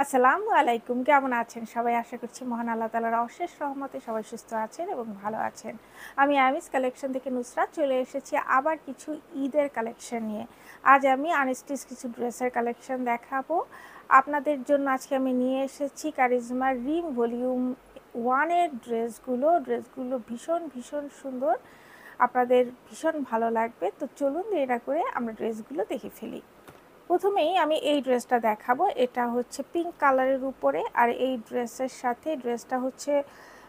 আসসালামু আলাইকুম। কেমন আছেন সবাই? আশা করছি মহান আল্লাহ তাআলার অশেষ রহমতে সবাই সুস্থ আছেন এবং ভালো আছেন। আমি আমিস কালেকশন থেকে নুসরাত চলে এসেছি আবার কিছু ঈদের কালেকশন নিয়ে। আজ আমি আনস্টিচ কিছু ড্রেসের কালেকশন দেখাবো। আপনাদের জন্য আজকে আমি নিয়ে এসেছি কারিজমার রিম ভলিউম 1 এর ড্রেসগুলো ভীষণ সুন্দর। আপনাদের ভীষণ ভালো লাগবে। তো চলুন দেরি না করে আমরা ড্রেসগুলো দেখে ফেলি। প্রথমেই আমি এই ড্রেসটা দেখাবো। এটা হচ্ছে পিঙ্ক কালারের উপরে, আর এই ড্রেসের সাথে ড্রেসটা হচ্ছে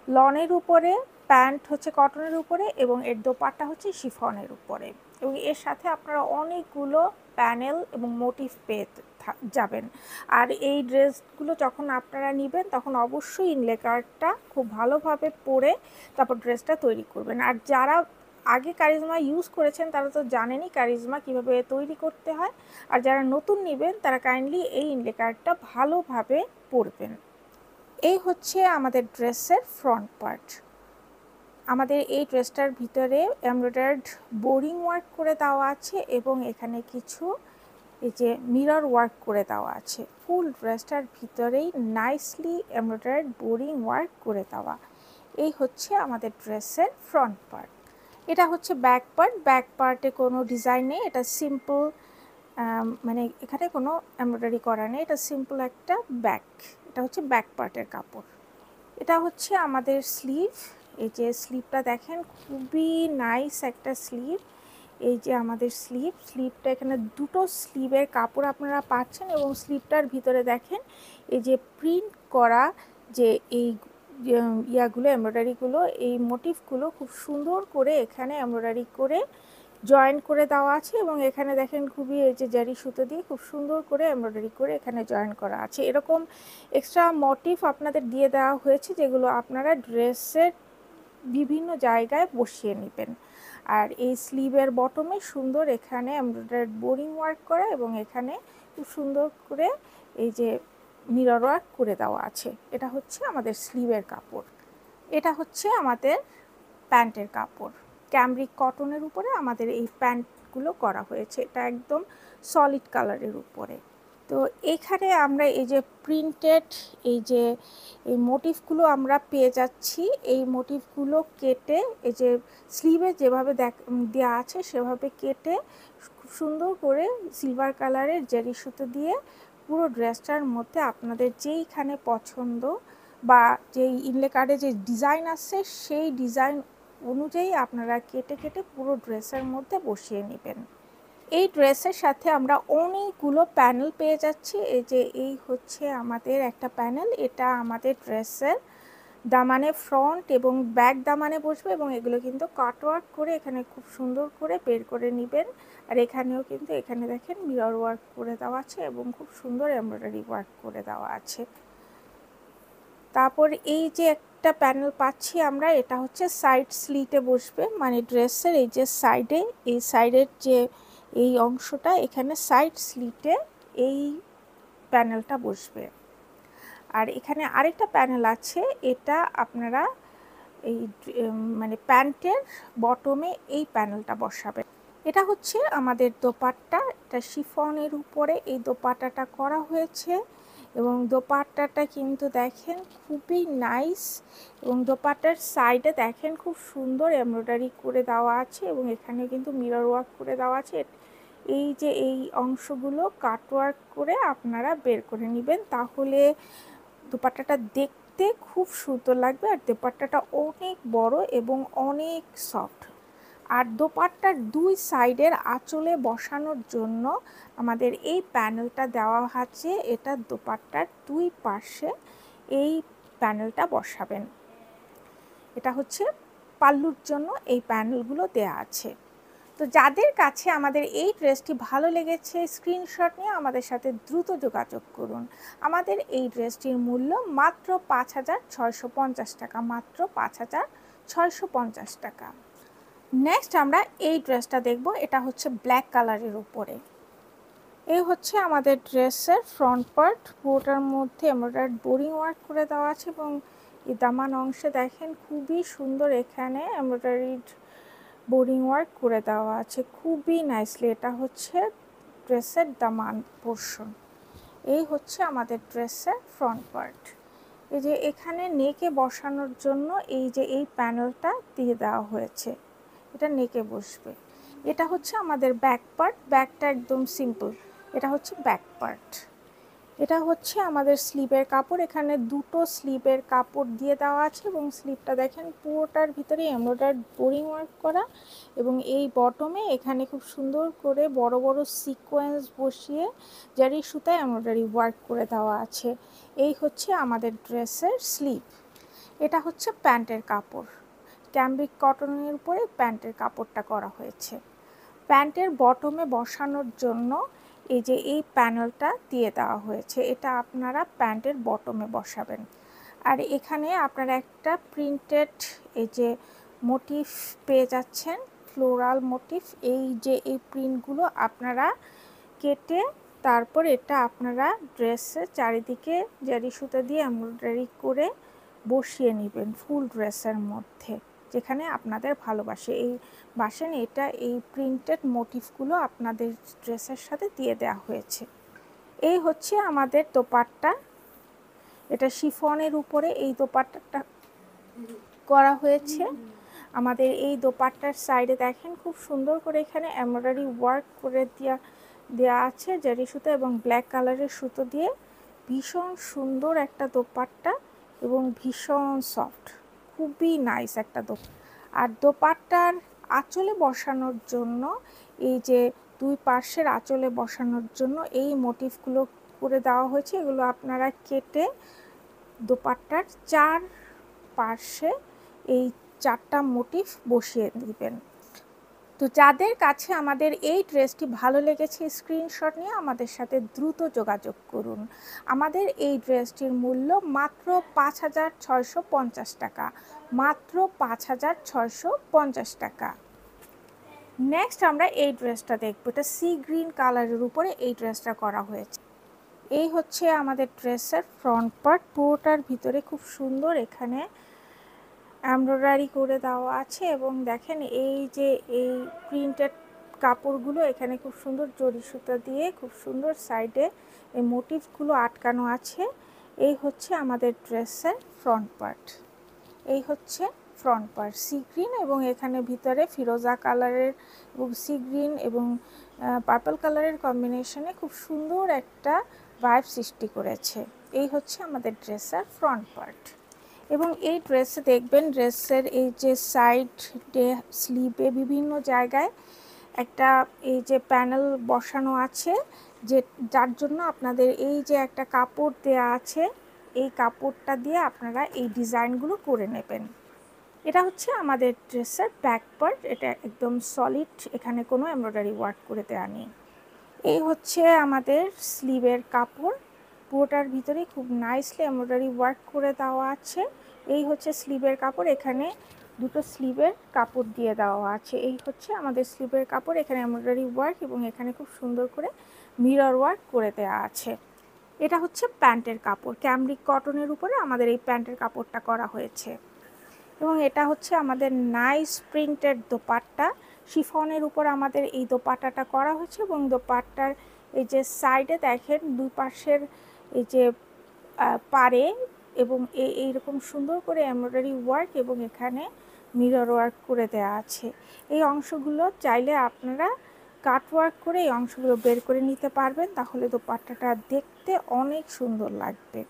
লনের উপরে, প্যান্ট হচ্ছে কটনের উপরে এবং এর দোপাট্টা হচ্ছে শিফনের উপরে, এবং এর সাথে আপনারা অনেকগুলো প্যানেল এবং মোটিভ পেয়ে যাবেন। আর এই ড্রেসগুলো যখন আপনারা নেবেন তখন অবশ্যই ইনলে কার্ডটা খুব ভালোভাবে পরে তারপর ড্রেসটা তৈরি করবেন। আর যারা আগে কারিজমা ইউজ করেছেন তারা তো জানেনই কারিজমা কীভাবে তৈরি করতে হয়। আর যারা নতুন নেবেন তারা কাইন্ডলি এই ইনলে কার্ডটা ভালোভাবে পরবেন। এই হচ্ছে আমাদের ড্রেসের ফ্রন্ট পার্ট। আমাদের এই ড্রেসটার ভিতরে এমব্রয়ডার্ড বোরিং ওয়ার্ক করে দেওয়া আছে এবং এখানে কিছু এই যে মিরর ওয়ার্ক করে দেওয়া আছে। ফুল ড্রেসটার ভিতরেই নাইসলি এমব্রয়ডার্ড বোরিং ওয়ার্ক করে দেওয়া। এই হচ্ছে আমাদের ড্রেসের ফ্রন্ট পার্ট। এটা হচ্ছে ব্যাক পার্ট। ব্যাক পার্টে কোনো ডিজাইন নেই, এটা সিম্পল, মানে এখানে কোনো এমব্রয়ডারি করা নেই, এটা সিম্পল একটা ব্যাক। এটা হচ্ছে ব্যাক পার্টের কাপড়। এটা হচ্ছে আমাদের স্লিভ। এই যে স্লিভটা দেখেন, খুবই নাইস একটা স্লিভ। এই যে আমাদের স্লিভটা এখানে দুটো স্লিভের কাপড় আপনারা পাচ্ছেন এবং স্লিভটার ভিতরে দেখেন এই যে প্রিন্ট করা যে এই ইয়াগুলো, এমব্রয়ডারিগুলো, এই মোটিভগুলো খুব সুন্দর করে এখানে এমব্রয়ডারি করে জয়েন করে দেওয়া আছে এবং এখানে দেখেন খুবই এই যে জারি সুতো দিয়ে খুব সুন্দর করে এমব্রয়ডারি করে এখানে জয়েন করা আছে। এরকম এক্সট্রা মোটিভ আপনাদের দিয়ে দেওয়া হয়েছে যেগুলো আপনারা ড্রেসের বিভিন্ন জায়গায় বসিয়ে নেবেন। আর এই স্লিভের বটমে সুন্দর এখানে এমব্রয়ডারি বোরিং ওয়ার্ক করা এবং এখানে খুব সুন্দর করে এই যে মিরর ওয়ার্ক করে দেওয়া আছে। এটা হচ্ছে আমাদের স্লিভের কাপড়। এটা হচ্ছে আমাদের প্যান্টের কাপড়। ক্যামরিক কটনের উপরে আমাদের এই প্যান্টগুলো করা হয়েছে। এটা একদম সলিড কালারের উপরে। তো এখানে আমরা এই যে প্রিন্টেড এই মোটিভগুলো আমরা পেয়ে যাচ্ছি। এই মোটিভগুলো কেটে এই যে স্লিভে যেভাবে দেওয়া আছে সেভাবে কেটে খুব সুন্দর করে সিলভার কালারের জারি সুতো দিয়ে পুরো ড্রেসটার মধ্যে আপনাদের যেইখানে পছন্দ বা যেই ইনলে কার্ডে যে ডিজাইন আছে সেই ডিজাইন অনুযায়ী আপনারা কেটে পুরো ড্রেসের মধ্যে বসিয়ে নেবেন। এই ড্রেসের সাথে আমরা অনেকগুলো প্যানেল পেয়ে যাচ্ছি। এই যে এই হচ্ছে আমাদের একটা প্যানেল, এটা আমাদের ড্রেসের দামানে ফ্রন্ট এবং ব্যাক দামানে বসবে এবং এগুলো কিন্তু কাটওয়ার্ক করে এখানে খুব সুন্দর করে বের করে নেবেন। আর এখানেও কিন্তু এখানে দেখেন মিরর ওয়ার্ক করে দেওয়া আছে এবং খুব সুন্দর এমব্রয়ডারি ওয়ার্ক করে দেওয়া আছে। তারপর এই যে একটা প্যানেল পাচ্ছি আমরা, এটা হচ্ছে সাইড স্লিটে বসবে, মানে ড্রেসের এই যে সাইডে, এই সাইডের যে এই অংশটা এখানে সাইড স্লিটে এই প্যানেলটা বসবে। আর এখানে আরেকটা প্যানেল আছে, এটা আপনারা এই মানে প্যান্টের বটমে এই প্যানেলটা বসাবেন। এটা হচ্ছে আমাদের দোপাট্টা। এটা শিফনের উপরে এই দোপাট্টাটা করা হয়েছে এবং দোপাট্টাটা কিন্তু দেখেন খুবই নাইস এবং দোপাট্টার সাইডে দেখেন খুব সুন্দর এমব্রয়ডারি করে দেওয়া আছে এবং এখানে কিন্তু মিরর ওয়ার্ক করে দেওয়া আছে। এই যে এই অংশগুলো কাটওয়ার্ক করে আপনারা বের করে নেবেন, তাহলে দোপাট্টাটা দেখতে খুব সুন্দর লাগবে। আর দোপাট্টাটা অনেক বড় এবং অনেক সফট। আর দোপাট্টার দুই সাইডের আঁচলে বসানোর জন্য আমাদের এই প্যানেলটা দেওয়া আছে। এটা দোপাট্টার দুই পাশে এই প্যানেলটা বসাবেন। এটা হচ্ছে পাল্লুর জন্য এই প্যানেলগুলো দেয়া আছে। তো যাদের কাছে আমাদের এই ড্রেসটি ভালো লেগেছে স্ক্রিনশট নিয়ে আমাদের সাথে দ্রুত যোগাযোগ করুন। আমাদের এই ড্রেসটির মূল্য মাত্র ৫,৬৫০ টাকা, মাত্র ৫,৬৫০ টাকা। নেক্সট আমরা এই ড্রেসটা দেখব। এটা হচ্ছে ব্ল্যাক কালারের উপরে। এই হচ্ছে আমাদের ড্রেসের ফ্রন্ট পার্ট। পুরোটার মধ্যে এমব্রয়ডারি বোরিং ওয়ার্ক করে দেওয়া আছে এবং এই দামান অংশে দেখেন খুবই সুন্দর এখানে এমব্রয়ডারি বোরিং ওয়ার্ক করে দেওয়া আছে খুবই নাইসলি। এটা হচ্ছে ড্রেসের দামান পোর্শন। এই হচ্ছে আমাদের ড্রেসের ফ্রন্ট পার্ট। এই যে এখানে নেকে বসানোর জন্য এই যে এই প্যানেলটা দিয়ে দেওয়া হয়েছে, এটা নেকে বসবে। এটা হচ্ছে আমাদের ব্যাক পার্ট, ব্যাকটা একদম সিম্পল, এটা হচ্ছে ব্যাক পার্ট। এটা হচ্ছে আমাদের স্লিভের কাপড়, এখানে দুটো স্লিভের কাপড় দিয়ে দেওয়া আছে এবং স্লিভটা দেখেন পুরোটার ভিতরে এমব্রয়ডারি বোরিং ওয়ার্ক করা, এবং এই বটমে এখানে খুব সুন্দর করে বড় বড় সিকোয়েন্স বসিয়ে জারি সুতায় এমব্রয়ডারি ওয়ার্ক করে দেওয়া আছে। এই হচ্ছে আমাদের ড্রেসের স্লিভ। এটা হচ্ছে প্যান্টের কাপড়, ক্যামব্রিক কটনের উপরে প্যান্টের কাপড়টা করা হয়েছে। প্যান্টের বটমে বসানোর জন্য এই যে এই প্যানেলটা দিয়ে দেওয়া হয়েছে, এটা আপনারা প্যান্টের বটমে বসাবেন। আর এখানে আপনারা একটা প্রিন্টেড এই যে মোটিভ পেয়ে যাচ্ছেন, ফ্লোরাল মোটিভ। এই যে এই প্রিন্টগুলো আপনারা কেটে তারপর এটা আপনারা ড্রেসের চারিদিকে জারি সুতা দিয়ে এমব্রয়ডারি করে বসিয়ে নেবেন ফুল ড্রেসের মধ্যে, যেখানে আপনাদের বাসেন এটা এই প্রিন্টেড মোটিভগুলো আপনাদের ড্রেসের সাথে দিয়ে দেওয়া হয়েছে। এই হচ্ছে আমাদের দোপাট্টা, এটা শিফনের উপরে এই দোপাট্টাটা করা হয়েছে। আমাদের এই দোপাট্টার সাইডে দেখেন খুব সুন্দর করে এখানে এমব্রয়ডারি ওয়ার্ক করে দেওয়া আছে জারি সুতো এবং ব্ল্যাক কালারের সুতো দিয়ে। ভীষণ সুন্দর একটা দোপাট্টা এবং ভীষণ সফট, খুবই নাইস একটা দোপাট্টা। আর দোপাট্টার আঁচলে বসানোর জন্য এই যে দুই পাশের আঁচলে বসানোর জন্য এই মোটিভগুলো করে দেওয়া হয়েছে, এগুলো আপনারা কেটে দোপাট্টার চার পাশে এই চারটা মোটিভ বসিয়ে দিবেন। তো যাদের কাছে আমাদের এই ড্রেসটি ভালো লেগেছে স্ক্রিনশট নিয়ে আমাদের সাথে দ্রুত যোগাযোগ করুন। আমাদের এই ড্রেসটির মূল্য মাত্র ৫,৬৫০ টাকা, মাত্র ৫,৬৫০ টাকা। নেক্সট আমরা এই ড্রেসটা দেখব, এটা সি গ্রিন কালারের উপরে এই ড্রেসটা করা হয়েছে। এই হচ্ছে আমাদের ড্রেসের ফ্রন্ট পার্ট, পুরোটার ভিতরে খুব সুন্দর এখানে এমব্রয়ডারি করে দেওয়া আছে এবং দেখেন এই যে এই প্রিন্টেড কাপড়গুলো এখানে খুব সুন্দর জরি সুতা দিয়ে খুব সুন্দর সাইডে এই মোটিভগুলো আটকানো আছে। এই হচ্ছে আমাদের ড্রেসের ফ্রন্ট পার্ট। এই হচ্ছে ফ্রন্ট পার্ট সি গ্রিন এবং এখানে ভিতরে ফিরোজা কালারের এবং সি গ্রিন এবং পার্পল কালারের কম্বিনেশনে খুব সুন্দর একটা ভাইব সৃষ্টি করেছে। এই হচ্ছে আমাদের ড্রেসের ফ্রন্ট পার্ট। এবং এই ড্রেসে দেখবেন ড্রেসের এই যে সাইডে স্লিপে বিভিন্ন জায়গায় একটা এই যে প্যানেল বসানো আছে, যার জন্য আপনাদের এই যে একটা কাপড় দেয়া আছে, এই কাপড়টা দিয়ে আপনারা এই ডিজাইনগুলো করে নেবেন। এটা হচ্ছে আমাদের ড্রেসের ব্যাক পার্ট, এটা একদম সলিড, এখানে কোনো এমব্রয়ডারি ওয়ার্ক করে দেওয়া নেই। এই হচ্ছে আমাদের স্লিভের কাপড়, পুরোটার ভিতরে খুব নাইসলি এমব্রয়ডারি ওয়ার্ক করে দেওয়া আছে। এই হচ্ছে স্লিভের কাপড়, এখানে দুটো স্লিভের কাপড় দিয়ে দেওয়া আছে। এই হচ্ছে আমাদের স্লিভের কাপড়, এখানে এমব্রয়ডারি ওয়ার্ক এবং এখানে খুব সুন্দর করে মিরর ওয়ার্ক করে দেওয়া আছে। এটা হচ্ছে প্যান্টের কাপড়, ক্যামব্রিক কটনের উপরে আমাদের এই প্যান্টের কাপড়টা করা হয়েছে। এবং এটা হচ্ছে আমাদের নাইস প্রিন্টেড দোপাট্টা, শিফনের উপর আমাদের এই দোপাট্টাটা করা হয়েছে এবং দোপাট্টার এই যে সাইডে দেখেন দুই পাশের এই যে পাড়ে এবং এইরকম সুন্দর করে এমব্রয়ডারি ওয়ার্ক এবং এখানে মিরর ওয়ার্ক করে দেওয়া আছে। এই অংশগুলো চাইলে আপনারা কাট ওয়ার্ক করে এই অংশগুলো বের করে নিতে পারবেন, তাহলে দোপাট্টাটা দেখতে অনেক সুন্দর লাগবে।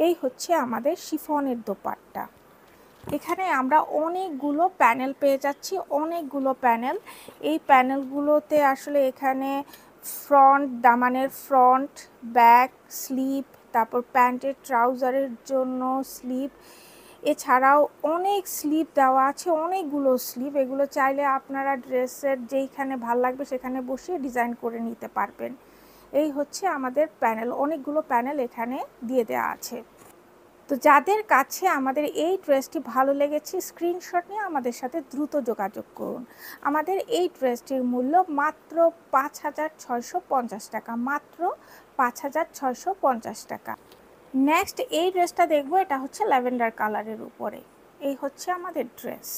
এই হচ্ছে আমাদের শিফনের দোপাট্টা। এখানে আমরা অনেকগুলো প্যানেল পেয়ে যাচ্ছি, অনেকগুলো প্যানেল। এই প্যানেলগুলোতে আসলে এখানে ফ্রন্ট, দামানের ফ্রন্ট, ব্যাক, স্লিভ, তারপর প্যান্টের ট্রাউজারের জন্য স্লিভ, এছাড়াও অনেক স্লিভ দেওয়া আছে, অনেকগুলো স্লিভ। এগুলো চাইলে আপনারা ড্রেসের যেইখানে ভাল লাগবে সেখানে বসিয়ে ডিজাইন করে নিতে পারবেন। এই হচ্ছে আমাদের প্যানেল, অনেকগুলো প্যানেল এখানে দিয়ে দেওয়া আছে। তো যাদের কাছে আমাদের এই ড্রেসটি ভালো লেগেছে স্ক্রিনশট নিয়ে আমাদের সাথে দ্রুত যোগাযোগ করুন। আমাদের এই ড্রেসটির মূল্য মাত্র ৫,৬৫০ টাকা, মাত্র ৫,৬৫০ টাকা। নেক্সট এই ড্রেসটা দেখবো, এটা হচ্ছে ল্যাভেন্ডার কালারের উপরে। এই হচ্ছে আমাদের ড্রেস,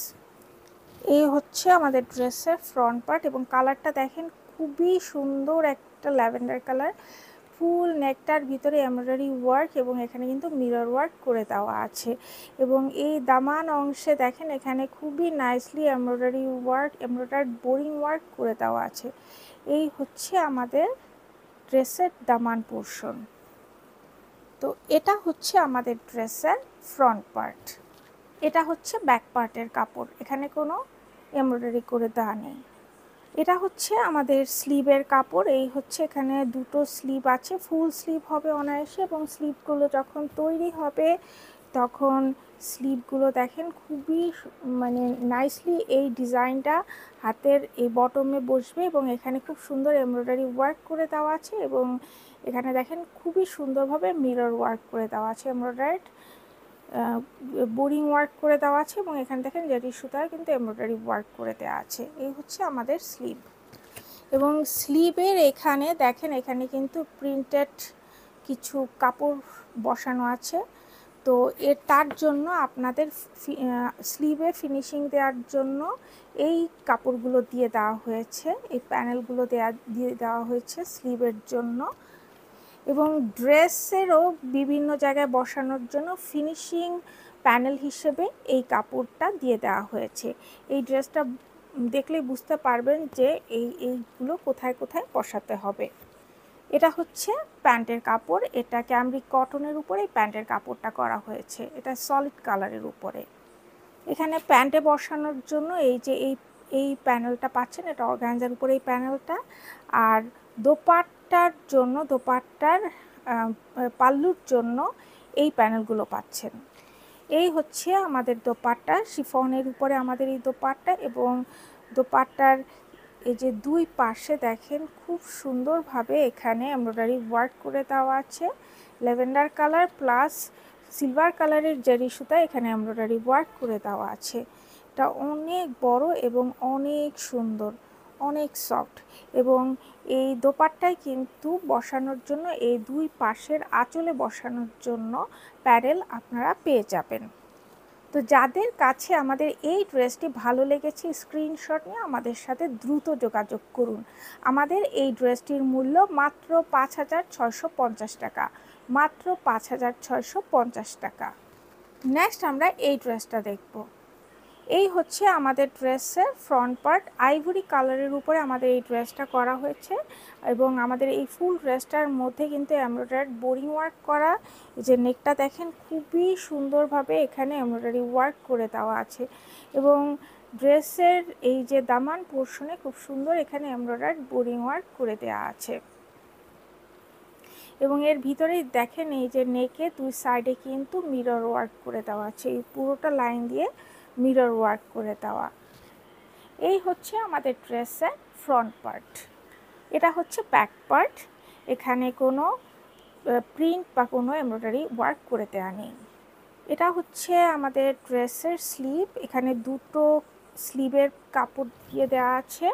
এই হচ্ছে আমাদের ড্রেসের ফ্রন্ট পার্ট এবং কালারটা দেখেন খুবই সুন্দর একটা ল্যাভেন্ডার কালার, ফুল নেকটার ভিতরে এমব্রয়ডারি ওয়ার্ক এবং এখানে কিন্তু মিরর ওয়ার্ক করে দেওয়া আছে। এবং এই দামান অংশে দেখেন এখানে খুবই nicely embroidery work, embroidery boring work করে দেওয়া আছে। এই হচ্ছে আমাদের ড্রেসের দামান পোর্শন। তো এটা হচ্ছে আমাদের ড্রেসের ফ্রন্ট পার্ট। এটা হচ্ছে ব্যাক পার্টের কাপড়, এখানে কোনো এমব্রয়ডারি করে দেওয়া নেই। এটা হচ্ছে আমাদের স্লিভের কাপড়। এই হচ্ছে এখানে দুটো স্লিভ আছে, ফুল স্লিভ হবে অনায়াসে, এবং স্লিভগুলো যখন তৈরি হবে তখন স্লিভগুলো দেখেন খুবই মানে নাইসলি এই ডিজাইনটা হাতের এই বটমে বসবে এবং এখানে খুব সুন্দর এমব্রয়ডারি ওয়ার্ক করে দেওয়া আছে এবং এখানে দেখেন খুবই সুন্দরভাবে মিরর ওয়ার্ক করে দেওয়া আছে, এমব্রয়ডারিড বোরিং ওয়ার্ক করে দেওয়া আছে এবং এখানে দেখেন জারি সুতায় কিন্তু এমব্রয়ডারি ওয়ার্ক করে দেওয়া আছে। এই হচ্ছে আমাদের স্লিভ। এবং স্লিভের এখানে দেখেন এখানে কিন্তু প্রিন্টেড কিছু কাপড় বসানো আছে। তো তার জন্য আপনাদের স্লিভে ফিনিশিং দেওয়ার জন্য এই কাপড়গুলো দিয়ে দেওয়া হয়েছে, এই প্যানেলগুলো দিয়ে দেওয়া হয়েছে স্লিভের জন্য। এবং ড্রেসেরও বিভিন্ন জায়গায় বসানোর জন্য ফিনিশিং প্যানেল হিসেবে এই কাপড়টা দিয়ে দেওয়া হয়েছে। এই ড্রেসটা দেখলেই বুঝতে পারবেন যে এইগুলো কোথায় কোথায় বসাতে হবে। এটা হচ্ছে প্যান্টের কাপড়, এটা ক্যামরিক কটনের উপরে এই প্যান্টের কাপড়টা করা হয়েছে, এটা সলিড কালারের উপরে। এখানে প্যান্টে বসানোর জন্য এই যে এই প্যানেলটা পাচ্ছেন, এটা অর্গানজার উপরে এই প্যানেলটা। আর দোপাট্টার জন্য, দোপাট্টার পাল্লুর জন্য এই প্যানেলগুলো পাচ্ছেন। এই হচ্ছে আমাদের দোপাট্টা, শিফনের উপরে আমাদের এই দোপাট্টা। এবং দোপাট্টার এই যে দুই পাশে দেখেন খুব সুন্দরভাবে এখানে এমব্রয়ডারি ওয়ার্ক করে দেওয়া আছে, ল্যাভেন্ডার কালার প্লাস সিলভার কালারের জারি সুতা এখানে এমব্রয়ডারি ওয়ার্ক করে দেওয়া আছে। এটা অনেক বড় এবং অনেক সুন্দর, অনেক সফট। এবং এই দোপাট্টায় কিন্তু বসানোর জন্য এই দুই পাশের আঁচলে বসানোর জন্য প্যাডেল আপনারা পেয়ে যাবেন। তো যাদের কাছে আমাদের এই ড্রেসটি ভালো লেগেছে স্ক্রিনশট নিয়ে আমাদের সাথে দ্রুত যোগাযোগ করুন। আমাদের এই ড্রেসটির মূল্য মাত্র 5,650 টাকা, মাত্র 5,650 টাকা। নেক্সট আমরা এই ড্রেসটা দেখব। এই হচ্ছে আমাদের ড্রেসের ফ্রন্ট পার্ট, আইভরি কালারের উপরে আমাদের এই ড্রেসটা করা হয়েছে। এবং আমাদের এই ফুল ড্রেসটার মধ্যে কিন্তু এমব্রয়ডারি বোরিং ওয়ার্ক করা। এই যে নেকটা দেখেন খুবই সুন্দরভাবে এখানে এমব্রয়ডারি ওয়ার্ক করে দেওয়া আছে। এবং ড্রেসের এই যে দামান পোর্শনে খুব সুন্দর এখানে এমব্রয়ডারি বোরিং ওয়ার্ক করে দেওয়া আছে। এবং এর ভিতরেই দেখেন এই যে নেকে দুই সাইডে কিন্তু মিরর ওয়ার্ক করে দেওয়া আছে, এই পুরোটা লাইন দিয়ে মিরর ওয়ার্ক করে দেওয়া। এই হচ্ছে আমাদের ড্রেসের ফ্রন্ট পার্ট। এটা হচ্ছে ব্যাক পার্ট, এখানে কোনো প্রিন্ট বা কোনো এমব্রয়ডারি ওয়ার্ক করে দেওয়া নেই। এটা হচ্ছে আমাদের ড্রেসের স্লিভ, এখানে দুটো স্লিভের কাপড় দিয়ে দেওয়া আছে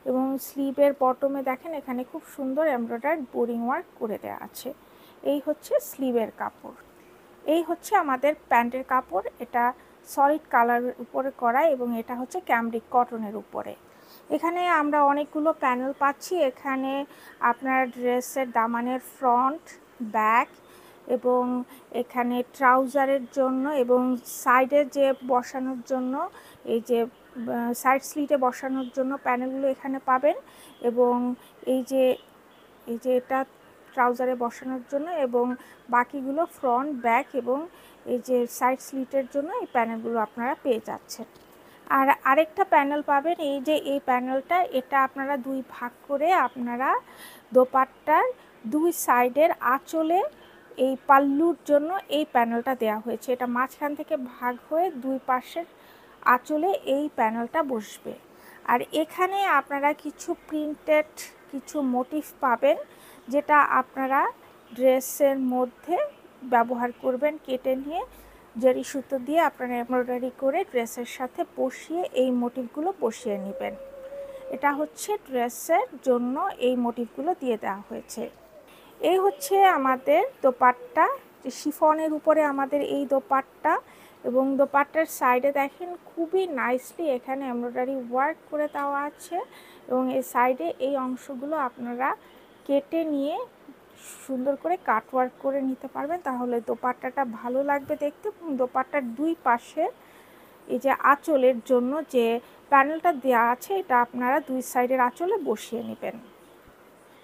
এবং স্লিভের বটমে দেখেন এখানে খুব সুন্দর এমব্রয়ডারি বোরিং ওয়ার্ক করে দেওয়া আছে। এই হচ্ছে স্লিভের কাপড়। এই হচ্ছে আমাদের প্যান্টের কাপড়, এটা সলিড কালারের উপরে করা এবং এটা হচ্ছে ক্যামরিক কটনের উপরে। এখানে আমরা অনেকগুলো প্যানেল পাচ্ছি। এখানে আপনার ড্রেসের দামানের ফ্রন্ট, ব্যাক এবং এখানে ট্রাউজারের জন্য এবং সাইডে যে বসানোর জন্য এই যে সাইড স্লিটে বসানোর জন্য প্যানেলগুলো এখানে পাবেন। এবং এই যে এটা ট্রাউজারে বসানোর জন্য এবং বাকিগুলো ফ্রন্ট, ব্যাক এবং এই যে সাইড স্লিটের জন্য এই প্যানেলগুলো আপনারা পেয়ে যাচ্ছেন। আর আরেকটা প্যানেল পাবেন, এই যে এই প্যানেলটা, এটা আপনারা দুই ভাগ করে আপনারা দোপাট্টার দুই সাইডের আঁচলে এই পাল্লুর জন্য এই প্যানেলটা দেওয়া হয়েছে। এটা মাঝখান থেকে ভাগ হয়ে দুই পাশের আঁচলে এই প্যানেলটা বসবে। আর এখানে আপনারা কিছু প্রিন্টেড কিছু মোটিভ পাবেন, যেটা আপনারা ড্রেসের মধ্যে ব্যবহার করবেন। কেটে নিয়ে জারি সুতো দিয়ে আপনারা এমব্রয়ডারি করে ড্রেসের সাথে বসিয়ে এই মোটিভগুলো বসিয়ে নেবেন। এটা হচ্ছে ড্রেসের জন্য এই মোটিভগুলো দিয়ে দেওয়া হয়েছে। এই হচ্ছে আমাদের দোপাট্টা, যে শিফনের উপরে আমাদের এই দোপাট্টা। এবং দোপাট্টার সাইডে দেখেন খুবই নাইসলি এখানে এমব্রয়ডারি ওয়ার্ক করে দেওয়া আছে। এবং এই সাইডে এই অংশগুলো আপনারা কেটে নিয়ে সুন্দর করে কাটওয়ার্ক করে নিতে পারবেন, তাহলে দোপাট্টাটা ভালো লাগবে দেখতে। এবং দোপাট্টার দুই পাশে এই যে আঁচলের জন্য যে প্যানেলটা দেওয়া আছে, এটা আপনারা দুই সাইডের আঁচলে বসিয়ে নেবেন।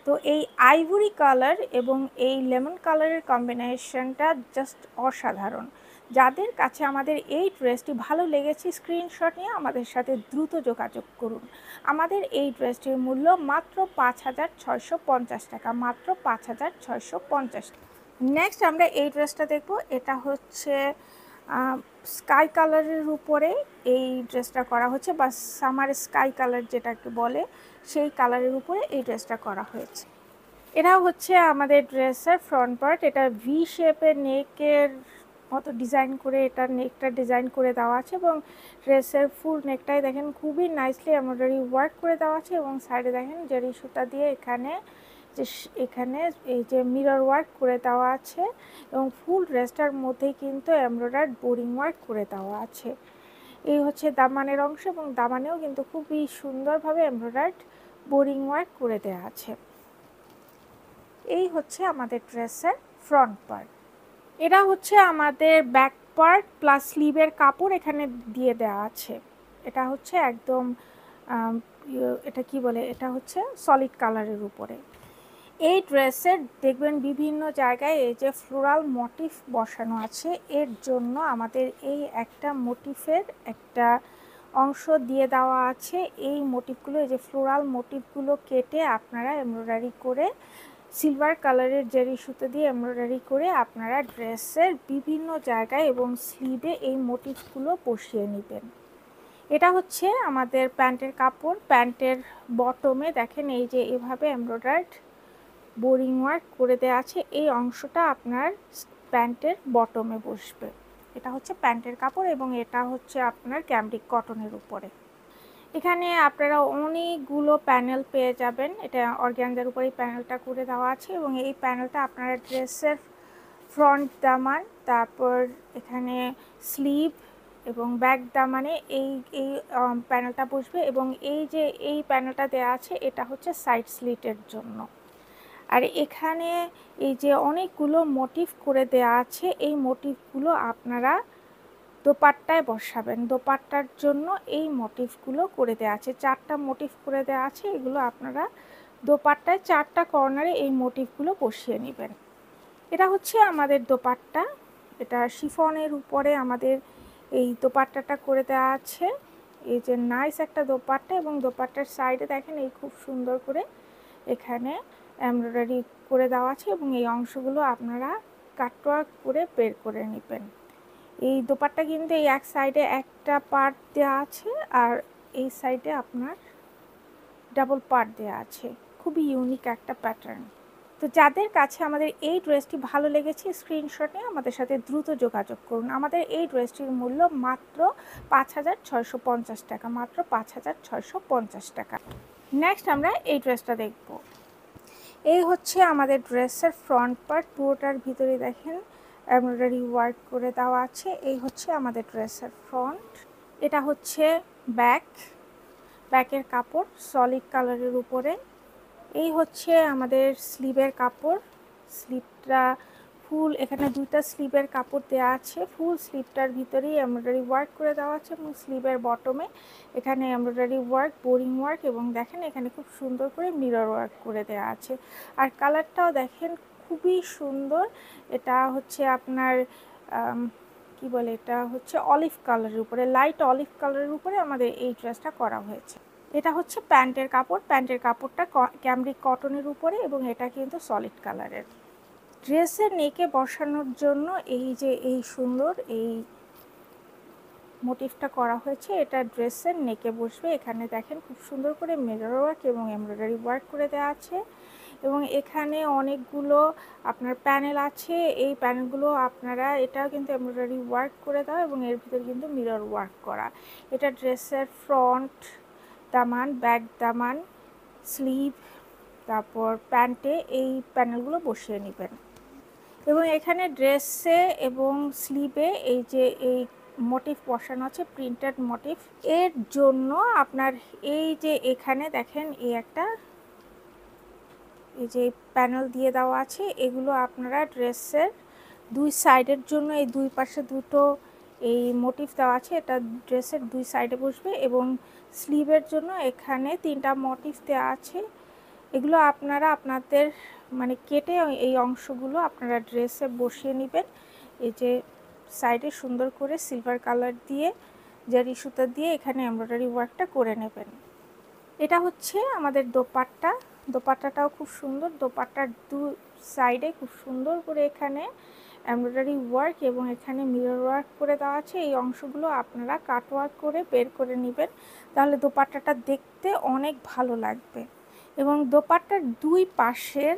তো এই আইভরি কালার এবং এই লেমন কালারের কম্বিনেশনটা জাস্ট অসাধারণ। যাদের কাছে আমাদের এই ড্রেসটি ভালো লেগেছে স্ক্রিনশট নিয়ে আমাদের সাথে দ্রুত যোগাযোগ করুন। আমাদের এই ড্রেসটির মূল্য মাত্র 5,650 টাকা, মাত্র 5,650 টাকা। নেক্সট আমরা এই ড্রেসটা দেখব। এটা হচ্ছে স্কাই কালারের উপরে এই ড্রেসটা করা হচ্ছে, বা সামার স্কাই কালার যেটাকে বলে সেই কালারের উপরে এই ড্রেসটা করা হয়েছে। এটা হচ্ছে আমাদের ড্রেসের ফ্রন্ট পার্ট। এটা ভি শেপের নেকের মতো ডিজাইন করে এটা নেকটা ডিজাইন করে দেওয়া আছে, এবং ড্রেসের ফুল নেকটাই দেখেন খুবই নাইসলি এমব্রয়ডারি ওয়ার্ক করে দেওয়া আছে, এবং সাইডে দেখেন জারি সুতা দিয়ে এখানে এই যে মিরর ওয়ার্ক করে দেওয়া আছে, এবং ফুল ড্রেসটার মধ্যে কিন্তু এমব্রয়ডারি বোরিং ওয়ার্ক করে দেওয়া আছে। এই হচ্ছে দামানের অংশ, এবং দামানেও কিন্তু খুবই সুন্দরভাবে এমব্রয়ডারি বোরিং ওয়ার্ক করে দেওয়া আছে। এই হচ্ছে আমাদের ড্রেসের ফ্রন্ট পার্ট। এটা হচ্ছে আমাদের ব্যাক পার্ট প্লাস স্লিভের কাপড় এখানে দিয়ে দেওয়া আছে। এটা হচ্ছে একদম এটা কি বলে, এটা হচ্ছে সলিড কালারের উপরে। এই ড্রেসের দেখবেন বিভিন্ন জায়গায় এই যে ফ্লোরাল মোটিফ বসানো আছে, এর জন্য আমাদের এই একটা মোটিফের একটা অংশ দিয়ে দেওয়া আছে। এই মোটিফগুলো, এই যে ফ্লোরাল মোটিফগুলো কেটে আপনারা এমব্রয়ডারি করে সিলভার কালারের জারি সুতো দিয়ে এমব্রয়ডারি করে আপনারা ড্রেসের বিভিন্ন জায়গায় এবং স্লিভে এই মোটিফগুলো বসিয়ে নেবেন। এটা হচ্ছে আমাদের প্যান্টের কাপড়। প্যান্টের বটমে দেখেন এই যে এভাবে এমব্রয়ডারি বোরিং ওয়ার্ক করে দেওয়া আছে, এই অংশটা আপনার প্যান্টের বটমে বসবে। এটা হচ্ছে প্যান্টের কাপড়, এবং এটা হচ্ছে আপনার ক্যামব্রিক কটনের উপরে। এখানে আপনারা অনেকগুলো প্যানেল পেয়ে যাবেন। এটা অর্গানজার উপরে এই প্যানেলটা করে দেওয়া আছে, এবং এই প্যানেলটা আপনারা ড্রেসের ফ্রন্ট দামান, তারপর এখানে স্লিভ এবং ব্যাক দামানে এই এই প্যানেলটা বসবে, এবং এই যে এই প্যানেলটা দেওয়া আছে এটা হচ্ছে সাইড স্লিটের জন্য। আর এখানে এই যে অনেকগুলো মোটিফ করে দেওয়া আছে, এই মোটিফগুলো আপনারা দোপাট্টায় বসাবেন। দোপাট্টার জন্য এই মোটিফগুলো করে দেওয়া আছে, 4টা মোটিফ করে দেওয়া আছে। এগুলো আপনারা দোপাট্টায় 4টা কর্নারে এই মোটিফগুলো বসিয়ে নেবেন। এটা হচ্ছে আমাদের দোপাট্টা। এটা শিফনের উপরে আমাদের এই দোপাট্টাটা করে দেওয়া আছে। এই যে নাইস একটা দোপাট্টা, এবং দোপাট্টার সাইডে দেখেন এই খুব সুন্দর করে এখানে এমব্রয়ডারি করে দেওয়া আছে, এবং এই অংশগুলো আপনারা কাটওয়ার্ক করে বের করে নেবেন। এই দোপাট্টা কিন্তু এই এক সাইডে একটা পার্ট দেওয়া আছে, আর এই সাইডে আপনার ডাবল পার্ট দেওয়া আছে। খুবই ইউনিক একটা প্যাটার্ন। তো যাদের কাছে আমাদের এই ড্রেসটি ভালো লেগেছে স্ক্রিনশট নিয়ে আমাদের সাথে দ্রুত যোগাযোগ করুন। আমাদের এই ড্রেসটির মূল্য মাত্র 5,650 টাকা, মাত্র 5,650 টাকা। নেক্সট আমরা এই ড্রেসটা দেখব। এই হচ্ছে আমাদের ড্রেসের ফ্রন্ট পার্ট। পুরোটার ভিতরে দেখেন এমব্রয়ডারি ওয়ার্ক করে দেওয়া আছে। এই হচ্ছে আমাদের ড্রেসের ফ্রন্ট। এটা হচ্ছে ব্যাকের কাপড় সলিড কালারের উপরে। এই হচ্ছে আমাদের স্লিভের কাপড়। স্লিভটা ফুল, এখানে 2টা স্লিভের কাপড় দেওয়া আছে। ফুল স্লিভটার ভিতরেই এমব্রয়ডারি ওয়ার্ক করে দেওয়া আছে, এবং স্লিভের বটমে এখানে এমব্রয়ডারি ওয়ার্ক বোরিং ওয়ার্ক, এবং দেখেন এখানে খুব সুন্দর করে মিরর ওয়ার্ক করে দেওয়া আছে। আর কালারটাও দেখেন খুবই সুন্দর। এটা হচ্ছে আপনার কি বলে, এটা হচ্ছে অলিভ কালারের উপরে, লাইট অলিভ কালারের উপরে আমাদের এই ড্রেসটা করা হয়েছে। এটা হচ্ছে প্যান্টের কাপড়। প্যান্টের কাপড়টা ক্যামব্রিক কটনের উপরে, এবং এটা কিন্তু সলিড কালারের। ড্রেসের নেকে বসানোর জন্য এই যে এই সুন্দর এই মোটিভটা করা হয়েছে, এটা ড্রেসের নেকে বসবে। এখানে দেখেন খুব সুন্দর করে মিরর ওয়ার্ক এবং এমব্রয়ডারি ওয়ার্ক করে দেওয়া আছে, এবং এখানে অনেকগুলো আপনার প্যানেল আছে। এই প্যানেলগুলো আপনারা, এটাও কিন্তু এমব্রয়ডারি ওয়ার্ক করে দেওয়া, এবং এর ভিতরে কিন্তু মিরর ওয়ার্ক করা। এটা ড্রেসের ফ্রন্ট দামান, ব্যাক দামান, স্লিভ, তারপর প্যান্টে এই প্যানেলগুলো বসিয়ে নেবেন। এবং এখানে ড্রেসে এবং স্লিভে এই যে এই মোটিভ বসানো আছে, প্রিন্টেড মোটিভ, এর জন্য আপনার এই যে এখানে দেখেন এই একটা এই যে প্যানেল দিয়ে দেওয়া আছে, এগুলো আপনারা ড্রেসের দুই সাইডের জন্য এই দুই পাশে দুটো এই মোটিভ দেওয়া আছে, এটা ড্রেসের দুই সাইডে বসবে। এবং স্লিভের জন্য এখানে 3টা মোটিভ দেওয়া আছে। এগুলো আপনারা আপনাদের মানে কেটে এই অংশগুলো আপনারা ড্রেসে বসিয়ে নেবেন। এই যে সাইডে সুন্দর করে সিলভার কালার দিয়ে জারি সুতা দিয়ে এখানে এমব্রয়ডারি ওয়ার্কটা করে নেবেন। এটা হচ্ছে আমাদের দোপাট্টা। দোপাট্টাটাও খুব সুন্দর। দোপাট্টার দু সাইডে খুব সুন্দর করে এখানে এমব্রয়ডারি ওয়ার্ক এবং এখানে মিরর ওয়ার্ক করে দেওয়া আছে। এই অংশগুলো আপনারা কাট ওয়ার্ক করে বের করে নেবেন, তাহলে দোপাট্টাটা দেখতে অনেক ভালো লাগবে। এবং দোপাট্টার দুই পাশের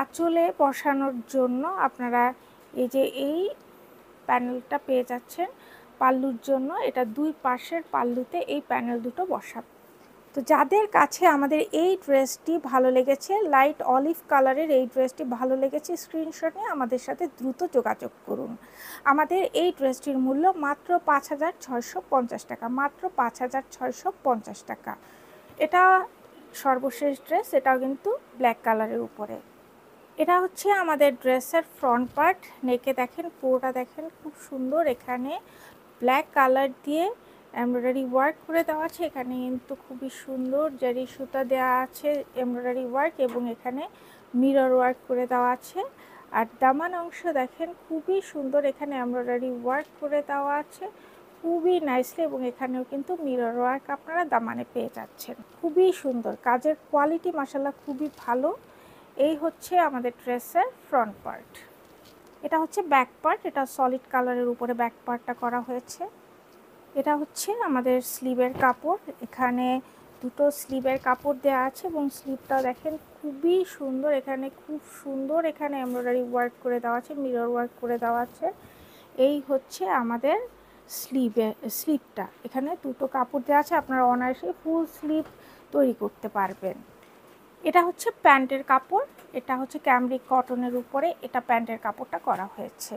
আঁচলে বসানোর জন্য আপনারা এই যে এই প্যানেলটা পেয়ে যাচ্ছেন পাল্লুর জন্য, এটা দুই পাশের পাল্লুতে এই প্যানেল দুটো বসাবে। তো যাদের কাছে আমাদের এই ড্রেসটি ভালো লেগেছে, লাইট অলিভ কালারের এই ড্রেসটি ভালো লেগেছে, স্ক্রিনশট নিয়ে আমাদের সাথে দ্রুত যোগাযোগ করুন। আমাদের এই ড্রেসটির মূল্য মাত্র 5,650 টাকা, মাত্র 5,650 টাকা। এটা সর্বশেষ ড্রেস, এটাও কিন্তু ব্ল্যাক কালারের উপরে। এটা হচ্ছে আমাদের ড্রেসের ফ্রন্ট পার্ট। নেকে দেখেন, পুরোটা দেখেন খুব সুন্দর। এখানে ব্ল্যাক কালার দিয়ে এমব্রয়ডারি ওয়ার্ক করে দেওয়া আছে। এখানে কিন্তু খুবই সুন্দর জারি সুতা দেওয়া আছে এমব্রয়ডারি ওয়ার্ক, এবং এখানে মিরর ওয়ার্ক করে দেওয়া আছে। আর দামান অংশ দেখেন খুবই সুন্দর, এখানে এমব্রয়ডারি ওয়ার্ক করে দেওয়া আছে খুবই নাইসলি, এবং এখানেও কিন্তু মিরর ওয়ার্ক আপনারা দামানে পেয়ে যাচ্ছেন। খুবই সুন্দর, কাজের কোয়ালিটি মাশাআল্লাহ খুবই ভালো। এই হচ্ছে আমাদের ড্রেসের ফ্রন্ট পার্ট। এটা হচ্ছে ব্যাক পার্ট, এটা সলিড কালারের উপরে ব্যাক পার্টটা করা হয়েছে। এটা হচ্ছে আমাদের স্লিভের কাপড়। এখানে দুটো স্লিভের কাপড় দেওয়া আছে এবং স্লিভটা দেখেন খুবই সুন্দর। এখানে খুব সুন্দর এখানে এমব্রয়ডারি ওয়ার্ক করে দেওয়া আছে, মিরর ওয়ার্ক করে দেওয়া আছে। এই হচ্ছে আমাদের স্লিভটা। এখানে দুটো কাপড় দেওয়া আছে, আপনারা অনায়াসে ফুল স্লিভ তৈরি করতে পারবেন। এটা হচ্ছে প্যান্টের কাপড়, এটা হচ্ছে ক্যামরিক কটনের উপরে এটা প্যান্টের কাপড়টা করা হয়েছে।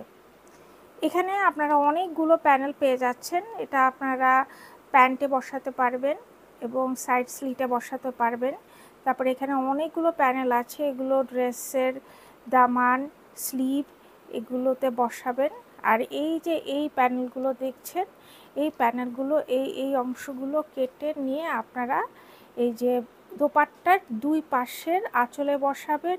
এখানে আপনারা অনেকগুলো প্যানেল পেয়ে যাচ্ছেন। এটা আপনারা প্যান্টে বসাতে পারবেন এবং সাইড স্লিটে বসাতে পারবেন। তারপরে এখানে অনেকগুলো প্যানেল আছে, এগুলো ড্রেসের দামান, স্লিভ এগুলোতে বসাবেন। আর এই যে এই প্যানেলগুলো দেখছেন, এই প্যানেলগুলো এই অংশগুলো কেটে নিয়ে আপনারা এই যে দোপাট্টার দুই পাশের আঁচলে বসাবেন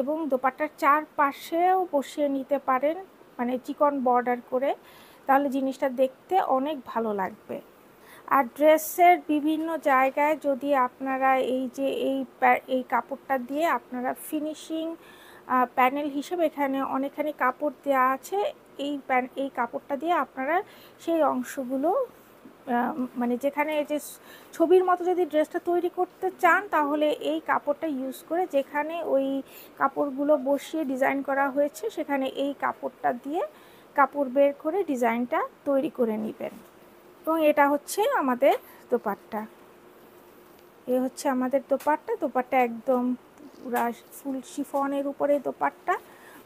এবং দোপাট্টার চারপাশেও বসিয়ে নিতে পারেন, মানে চিকন বর্ডার করে, তাহলে জিনিসটা দেখতে অনেক ভালো লাগবে। আর ড্রেসের বিভিন্ন জায়গায় যদি আপনারা এই যে এই কাপড়টা দিয়ে আপনারা ফিনিশিং প্যানেল হিসেবে এখানে অনেকখানি কাপড় দেওয়া আছে, এই কাপড়টা দিয়ে আপনারা সেই অংশগুলো মানে যেখানে এই যে ছবির মতো যদি ড্রেসটা তৈরি করতে চান, তাহলে এই কাপড়টা ইউজ করে যেখানে ওই কাপড়গুলো বসিয়ে ডিজাইন করা হয়েছে সেখানে এই কাপড়টা দিয়ে কাপড় বের করে ডিজাইনটা তৈরি করে নেবেন। এবং এটা হচ্ছে আমাদের দোপাট্টা। এ হচ্ছে আমাদের দোপাট্টা। দোপাট্টা একদম পুরা ফুল শিফনের উপরে দোপাট্টা।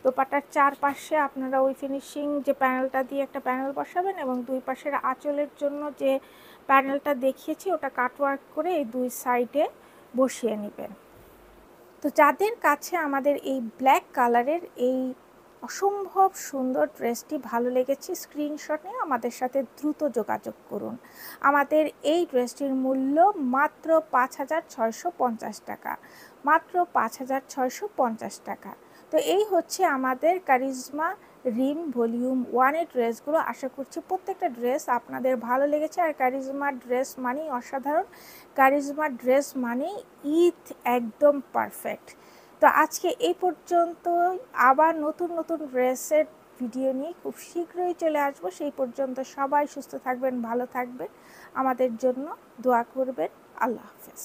দোপাট্টার চারপাশে আপনারা ওই ফিনিশিং যে প্যানেলটা দিয়ে একটা প্যানেল বসাবেন এবং দুই পাশের আঁচলের জন্য যে প্যানেলটা দেখিয়েছি ওটা কাটওয়ার্ক করে এই দুই সাইডে বসিয়ে নেবেন। তো যাদের কাছে আমাদের এই ব্ল্যাক কালারের এই অসম্ভব সুন্দর ড্রেসটি ভালো লেগেছে, স্ক্রিনশট নিয়ে আমাদের সাথে দ্রুত যোগাযোগ করুন। আমাদের এই ড্রেসটির মূল্য মাত্র 5,650 টাকা, মাত্র 5,650 টাকা। তো এই হচ্ছে আমাদের কারিজমা রিম ভলিউম 1-এর ড্রেসগুলো। আশা করছি প্রত্যেকটা ড্রেস আপনাদের ভালো লেগেছে। আর কারিজমা ড্রেস মানেই অসাধারণ, কারিজমা ড্রেস মানেই ঈদ একদম পারফেক্ট। তো আজকে এই পর্যন্ত, আবার নতুন নতুন ড্রেসের ভিডিও নিয়ে খুব শীঘ্রই চলে আসবো। সেই পর্যন্ত সবাই সুস্থ থাকবেন, ভালো থাকবেন, আমাদের জন্য দোয়া করবেন। আল্লাহ হাফেজ।